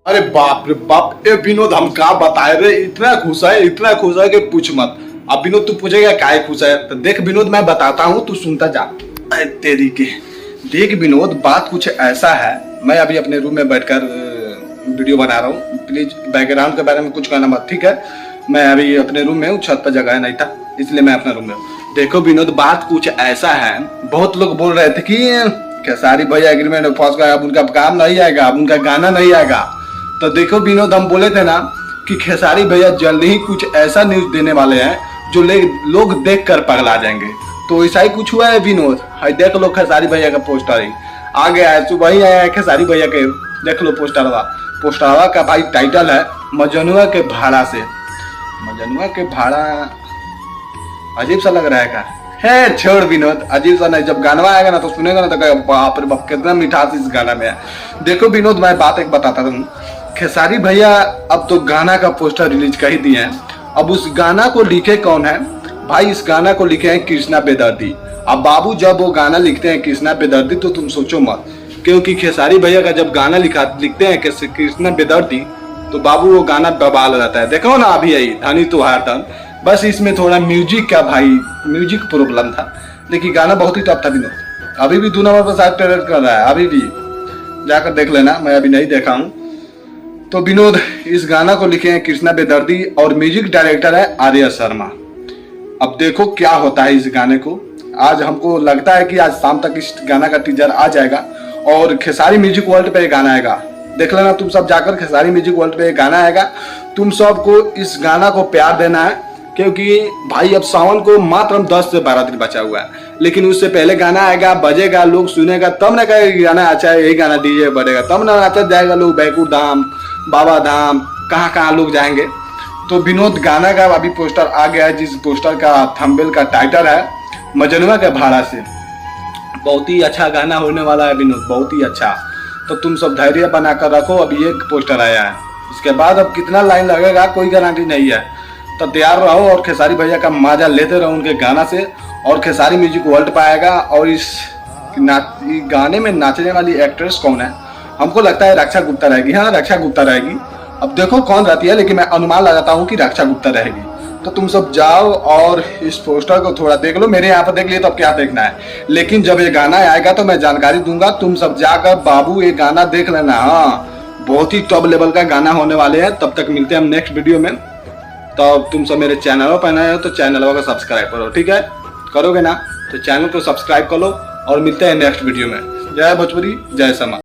अरे बाप रे बाप, ए विनोद हम का बताए रे, इतना खुश है कि पूछ मत। अब विनोद तू पूछेगा काहे खुश है, तो देख विनोद मैं बताता हूँ, तू सुनता जा। अरे तेरी के, देख विनोद बात कुछ ऐसा है। मैं अभी अपने रूम में बैठकर वीडियो बना रहा हूँ, प्लीज बैकग्राउंड के बारे में कुछ कहना मत, ठीक है। मैं अभी अपने रूम में हूँ, छत पर जगह नहीं था इसलिए मैं अपने रूम में हूँ। देखो विनोद बात कुछ ऐसा है, बहुत लोग बोल रहे थे कि खेसारी भैया एग्रीमेंट में फंस गए, अब उनका काम नहीं आएगा, अब उनका गाना नहीं आएगा। तो देखो विनोद हम बोले थे ना कि खेसारी भैया जल्दी ही कुछ ऐसा न्यूज देने वाले हैं जो लोग देख कर पगला जाएंगे। तो ऐसा ही कुछ हुआ है विनोद। हाय देख लो खेसारी भैया का पोस्टर ही आ गया है, सुबह ही आया है खेसारी भैया के। देख लो पोस्टरवा का भाई टाइटल है मजनुआ के भाड़ा से। मजनुआ के भाड़ा अजीब सा लग रहा है का है, छोड़ विनोद, अजीब सा नहीं। जब गाना आएगा ना तो सुनेगा ना तो कहेगा बाप रे बाप कितना मिठास इस गाना में है। देखो विनोद मैं बात एक बताता हूँ, खेसारी भैया अब तो गाना का पोस्टर रिलीज कर ही दिए हैं। अब उस गाना को लिखे कौन है भाई, इस गाना को लिखे हैं कृष्णा बेदर्दी। अब बाबू जब वो गाना लिखते हैं कृष्णा बेदर्दी तो तुम सोचो मत, क्योंकि खेसारी भैया का जब गाना लिखते हैं कृष्णा बेदर्दी तो बाबू वो गाना बवाल रहता है। देखो ना अभी आई धनी तुहार धन, बस इसमें थोड़ा म्यूजिक का भाई म्यूजिक प्रॉब्लम था, लेकिन गाना बहुत ही टफ था विनोद। अभी भी 2 नंबर पर शायद ट्रेलर कर रहा है, अभी भी जाकर देख लेना, मैं अभी नहीं देखा हूँ। तो विनोद इस गाना को लिखे हैं कृष्णा बेदर्दी और म्यूजिक डायरेक्टर है आर्या शर्मा। अब देखो क्या होता है इस गाने को। आज हमको लगता है कि आज शाम तक इस गाना का टीजर आ जाएगा और खेसारी म्यूजिक वर्ल्ड पे गाना आएगा। देख लेना तुम सब जाकर, खेसारी म्यूजिक वर्ल्ड पे गाना आएगा। तुम सबको इस गाना को प्यार देना है, क्योंकि भाई अब सावन को मात्र 10 से 12 दिन बचा हुआ है, लेकिन उससे पहले गाना आएगा, बजेगा, लोग सुनेगा तब ना कहेगा गाना अच्छा है, यही गाना डीजे बढ़ेगा तब ना नाचा जाएगा लोग, बैकुंठ धाम, बाबा धाम, कहाँ कहाँ लोग जाएंगे। तो विनोद गाना का अभी पोस्टर आ गया है, जिस पोस्टर का थंबनेल का टाइटल है मजनुआ के भाड़ा से। बहुत ही अच्छा गाना होने वाला है विनोद, बहुत ही अच्छा। तो तुम सब धैर्य बनाकर रखो, अभी एक पोस्टर आया है, इसके बाद अब कितना लाइन लगेगा कोई गारंटी नहीं है। तो तैयार रहो और खेसारी भैया का मजा लेते रहो उनके गाना से। और खेसारी म्यूजिक वर्ल्ड पाएगा। और इस गाने में नाचने वाली एक्ट्रेस कौन है, हमको लगता है रक्षा गुप्ता रहेगी। हाँ रक्षा गुप्ता रहेगी, अब देखो कौन रहती है, लेकिन मैं अनुमान लगाता हूँ कि रक्षा गुप्ता रहेगी। तो तुम सब जाओ और इस पोस्टर को थोड़ा देख लो, मेरे यहाँ पर देख लिए तो अब क्या देखना है, लेकिन जब ये गाना आएगा तो मैं जानकारी दूंगा। तुम सब जाकर बाबू ये गाना देख लेना। हाँ बहुत ही टॉप लेवल का गाना होने वाले हैं। तब तक मिलते हैं हम नेक्स्ट वीडियो में। तो तुम सब मेरे चैनल पर नए हो तो चैनल को सब्सक्राइब करो, ठीक है, करोगे ना तो चैनल को सब्सक्राइब करो और मिलते हैं नेक्स्ट वीडियो में। जय भोजपुरी, जय समा।